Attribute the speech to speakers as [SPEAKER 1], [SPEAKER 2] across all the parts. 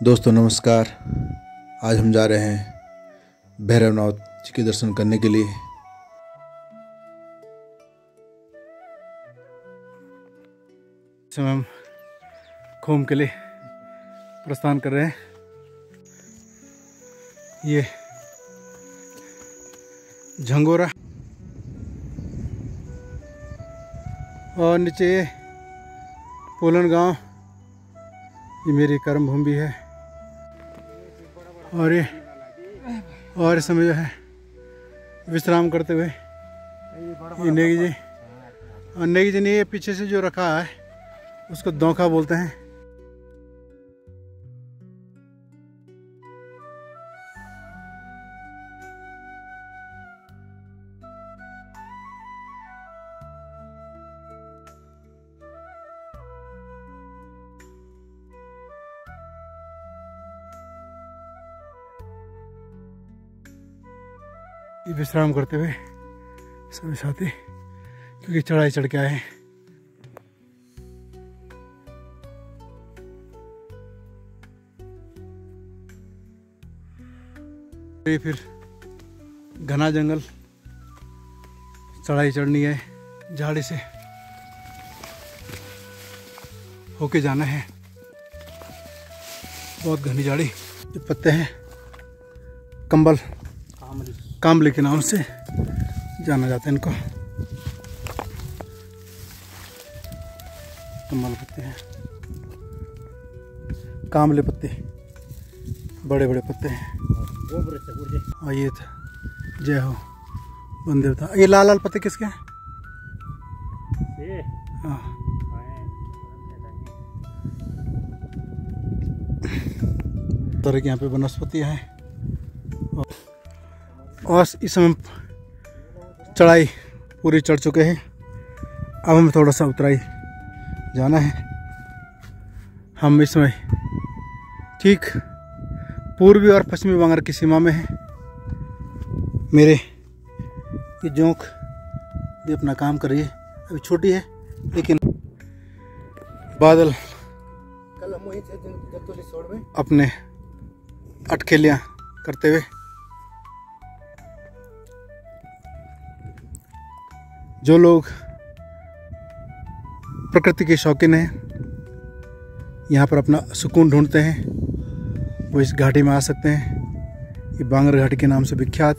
[SPEAKER 1] दोस्तों नमस्कार। आज हम जा रहे हैं भैरवनाथ जी के दर्शन करने के लिए।
[SPEAKER 2] इस समय हम खोम के लिए प्रस्थान कर रहे हैं। ये झंगोरा और नीचे पोलन गांव, ये मेरी कर्म भूमि है। और इस समय जो है विश्राम करते हुए ये नेगी जी ने ये पीछे से जो रखा है उसको दौखा बोलते हैं। ये विश्राम करते हुए सभी साथी, क्योंकि चढ़ाई चढ़ के आए हैं। ये फिर घना जंगल चढ़ाई चढ़नी है, झाड़ी से होके जाना है। बहुत घनी झाड़ी। ये पत्ते हैं कामली के नाम से जाना जाता है इनको। कमल पत्ते हैं, कामले पत्ते, बड़े बड़े पत्ते हैं। और ये था जय हो वन देवता। ये लाल लाल पत्ते किसके हैं? हाँ, तरह की यहाँ पे वनस्पतियाँ हैं। और इस समय चढ़ाई पूरी चढ़ चुके हैं। अब हमें थोड़ा सा उतराई जाना है। हम इस समय ठीक पूर्वी और पश्चिमी बांगर की सीमा में हैं। मेरे ये जोंक भी अपना काम कर रही है। अभी छोटी है लेकिन बादल अपने अटखेलियाँ करते हुए, जो लोग प्रकृति के शौकीन हैं, यहाँ पर अपना सुकून ढूंढते हैं, वो इस घाटी में आ सकते हैं। ये बांगर घाटी के नाम से विख्यात।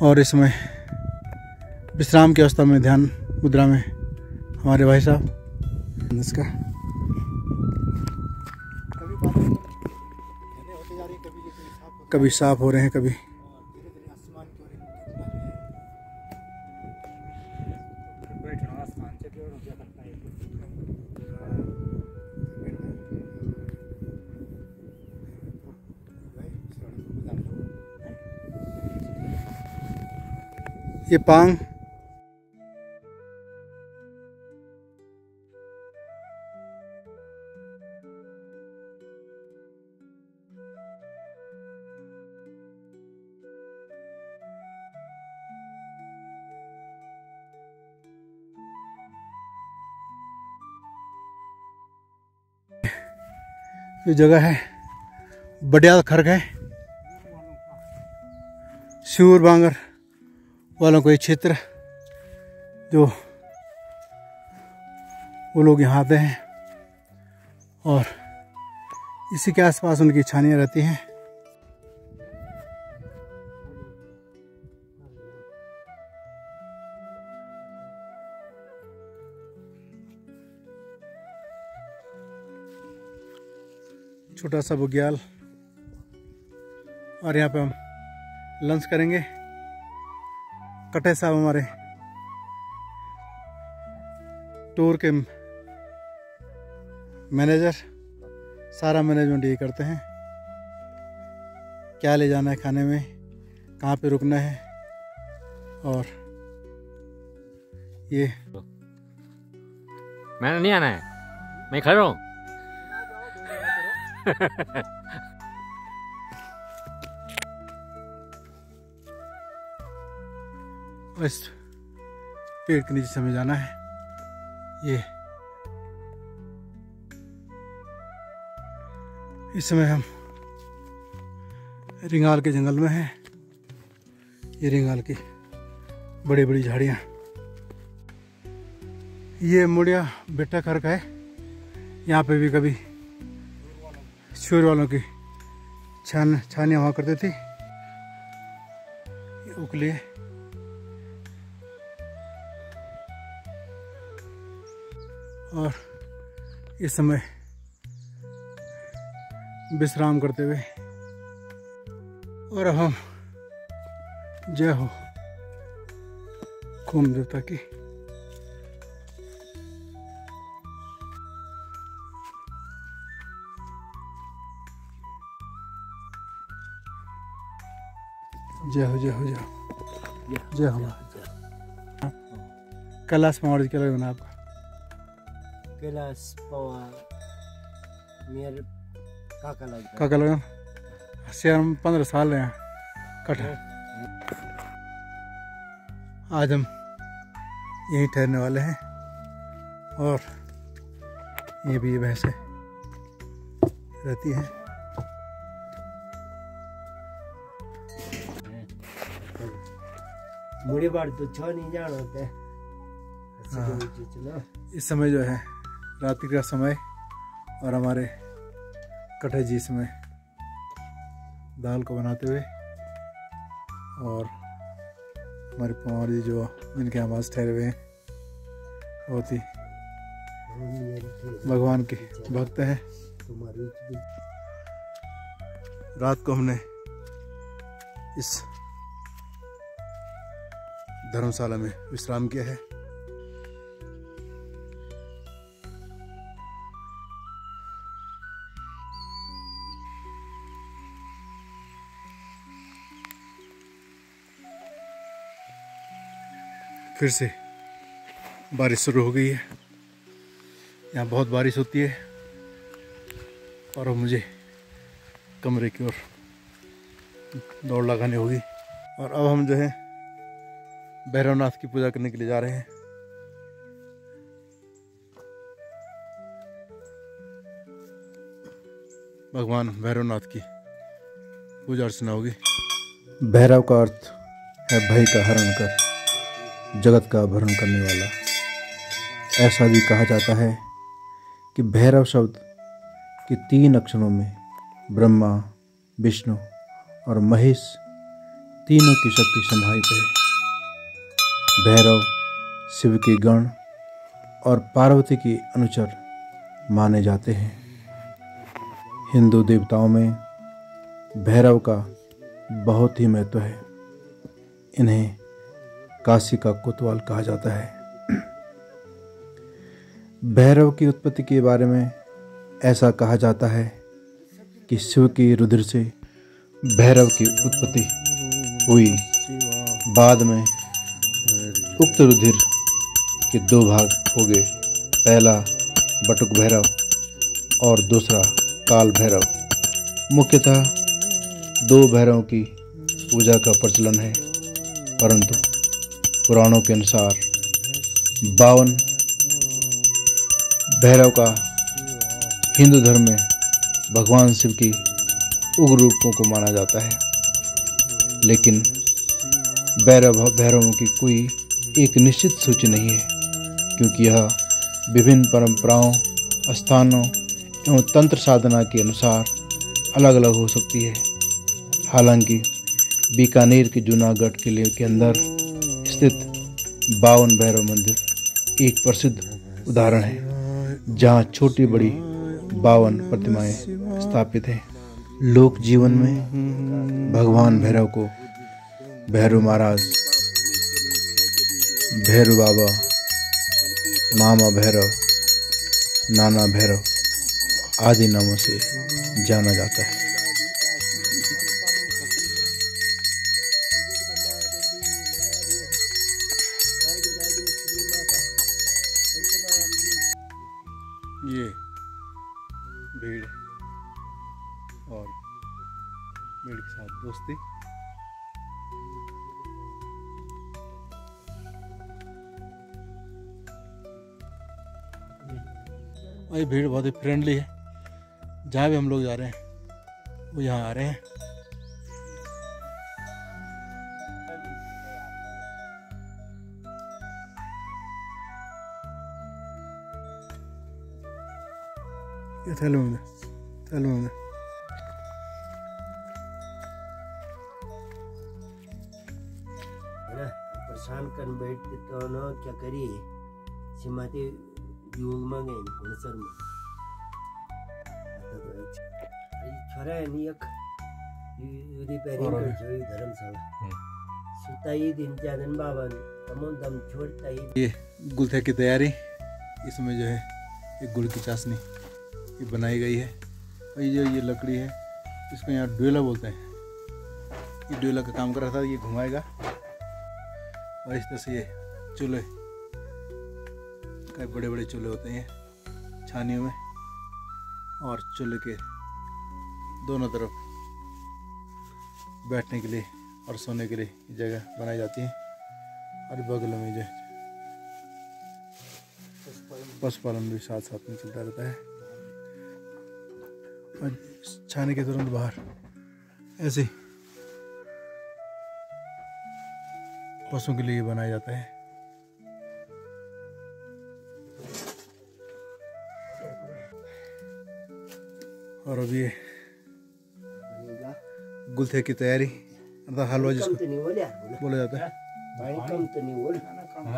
[SPEAKER 2] और इसमें विश्राम की अवस्था में ध्यान मुद्रा में हमारे भाई साहब। नमस्कार। कभी साफ हो रहे हैं, कभी ये पांग ये जगह है बडियाल खरग है। सूर बांगर वालों को ये क्षेत्र, जो वो लोग यहाँ आते हैं और इसी के आसपास उनकी छानियाँ रहती हैं। छोटा सा बुग्याल। और यहाँ पे हम लंच करेंगे। कटे साहब हमारे टूर के मैनेजर, सारा मैनेजमेंट ये करते हैं। क्या ले जाना है खाने में, कहाँ पे रुकना है। और ये
[SPEAKER 3] मैंने नहीं आना है, मैं खड़ा हूँ।
[SPEAKER 2] इस पेड़ के नीचे हमें जाना है। ये इस समय हम रिंगाल के जंगल में हैं। ये रिंगाल की बड़ी बड़ी झाड़ियाँ। ये मुड़िया बेटा खरक है। यहाँ पे भी कभी शूर वालों की छानियाँ हुआ करती थी। ये उकली है। और इस समय विश्राम करते हुए और अब हम जय हो खून देवता की जय हो जय हो जय हो जय हो। कैलाश पवार जी क्या लगना आपका?
[SPEAKER 4] कैलाश पवार मेरे
[SPEAKER 2] काका लगन से हम 15 साल हैं कटे। आज हम यहीं ठहरने वाले हैं और ये भी भैंसे रहती हैं।
[SPEAKER 4] मुड़े बार तो छो नहीं जाना होता है।
[SPEAKER 2] इस समय जो है रात्रि का समय और हमारे कटे जी इसमें दाल को बनाते हुए और हमारे पवार जी जो जिनके हम आज ठहरे हुए हैं बहुत ही भगवान के भक्त हैं। रात को हमने इस धर्मशाला में विश्राम किया है। फिर से बारिश शुरू हो गई है। यहाँ बहुत बारिश होती है और अब मुझे कमरे की ओर दौड़ लगानी होगी। और अब हम जो है भैरवनाथ की पूजा करने के लिए जा रहे हैं। भगवान भैरवनाथ की पूजा अर्चना होगी। भैरव का अर्थ है भय का हरण कर, जगत का भरण करने वाला। ऐसा भी कहा जाता है कि भैरव शब्द के 3 अक्षरों में ब्रह्मा, विष्णु और महेश तीनों की शक्ति समाहित है। भैरव शिव के गण और पार्वती के अनुचर माने जाते हैं। हिंदू देवताओं में भैरव का बहुत ही महत्व है। इन्हें काशी का कोतवाल कहा जाता है। भैरव की उत्पत्ति के बारे में ऐसा कहा जाता है कि शिव के रुधिर से भैरव की उत्पत्ति हुई। बाद में उक्त रुधिर के 2 भाग हो गए, पहला बटुक भैरव और दूसरा काल भैरव। मुख्यतः 2 भैरवों की पूजा का प्रचलन है, परंतु पुराणों के अनुसार 52 भैरव का हिंदू धर्म में भगवान शिव की उग्र रूपों को माना जाता है। लेकिन भैरवों की कोई एक निश्चित सूची नहीं है, क्योंकि यह विभिन्न परंपराओं, स्थानों एवं तंत्र साधना के अनुसार अलग अलग हो सकती है। हालांकि बीकानेर के जूनागढ़ किले के अंदर स्थित 52 भैरव मंदिर एक प्रसिद्ध उदाहरण है, जहाँ छोटी बड़ी 52 प्रतिमाएं स्थापित हैं। लोक जीवन में भगवान भैरव को भैरव महाराज, भैरव बाबा, मामा भैरव, नाना भैरव आदि नामों से जाना जाता है। ये भीड़ और भीड़ के साथ दोस्ती। और ये भीड़ बहुत ही फ्रेंडली है। जहाँ भी हम लोग जा रहे हैं वो यहाँ आ रहे हैं। ये थैले में
[SPEAKER 4] है ना परेशान कर बैठते तो ना क्या करिए सीमाते योग मांगे कौन सर में छोरा है नहीं एक रिपेयरिंग कर जो धर्मशाला सुताई दिन चादन बाबा तमाम दम छोड़ता ही।
[SPEAKER 2] ये गुलथे की तैयारी, इसमें जो है एक गुड़ की चाशनी ये बनाई गई है। और ये लकड़ी है, इसको यहाँ डोला बोलते हैं। ये डोला का काम कर रहा था, ये घुमाएगा और इस तरह से ये चूल्हे कई बड़े बड़े चूल्हे होते हैं छानियों में, और चूल्हे के दोनों तरफ बैठने के लिए और सोने के लिए जगह बनाई जाती है। और बगल में जो है पशुपालन भी साथ साथ में चलता रहता है। और छाने के तुरंत बाहर ऐसे पशुओं के लिए बनाया जाता है। और अब ये गुलथे की तैयारी, अर्थात हलवा जिसको बोला जाता है।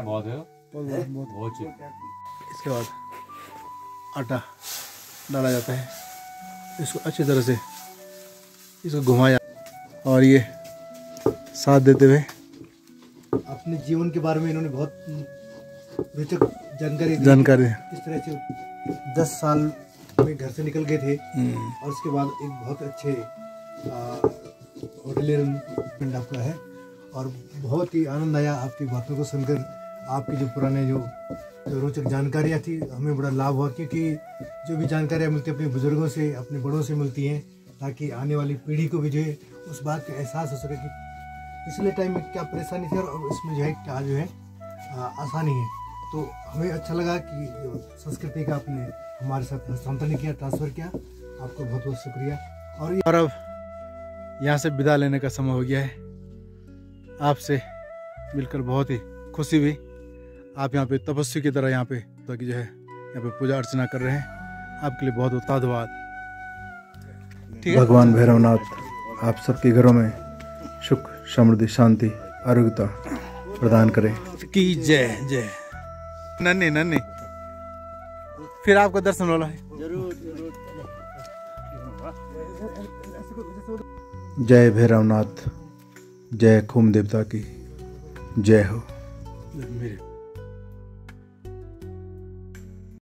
[SPEAKER 3] बहुत है,
[SPEAKER 2] बहुत। इसके बाद आटा डाला जाता है, इसको अच्छी तरह से इसको घुमाया और ये साथ देते हुए
[SPEAKER 5] अपने जीवन के बारे में इन्होंने बहुत रोचक जानकारी किस तरह से 10 साल में घर से निकल गए थे और उसके बाद एक बहुत अच्छे होटलियर पिंड आपका है। और बहुत ही आनंद आया आपकी बातों को सुनकर। आपकी जो पुराने जो रोचक जानकारियाँ थी हमें बड़ा लाभ हुआ, क्योंकि जो भी जानकारियाँ मिलती हैं अपने बुजुर्गों से, अपने बड़ों से मिलती हैं, ताकि आने वाली पीढ़ी को भी जो है उस बात का एहसास हो सके कि पिछले टाइम में क्या परेशानी थी और इसमें जो है क्या जो है आसानी है। तो हमें अच्छा लगा कि जो संस्कृति का आपने हमारे साथ हस्तांतरण किया, ट्रांसफ़र किया। आपको बहुत बहुत शुक्रिया।
[SPEAKER 2] और अब यहाँ से विदा लेने का समय हो गया है। आपसे मिलकर बहुत ही खुशी हुई। आप यहाँ पे तपस्वी की तरह यहाँ पे ताकि जो है यहाँ पे पूजा अर्चना कर रहे हैं। आपके लिए बहुत बहुत धन्यवाद। ठीक है,
[SPEAKER 1] भगवान भैरवनाथ आप सबके घरों में सुख, समृद्धि, शांति, आरोग्यता प्रदान करें।
[SPEAKER 2] की जय जय। नन्हे नन्हे फिर आपका दर्शन वाला है।
[SPEAKER 1] जय भैरवनाथ, जय खूम देवता की जय हो।
[SPEAKER 2] मेरे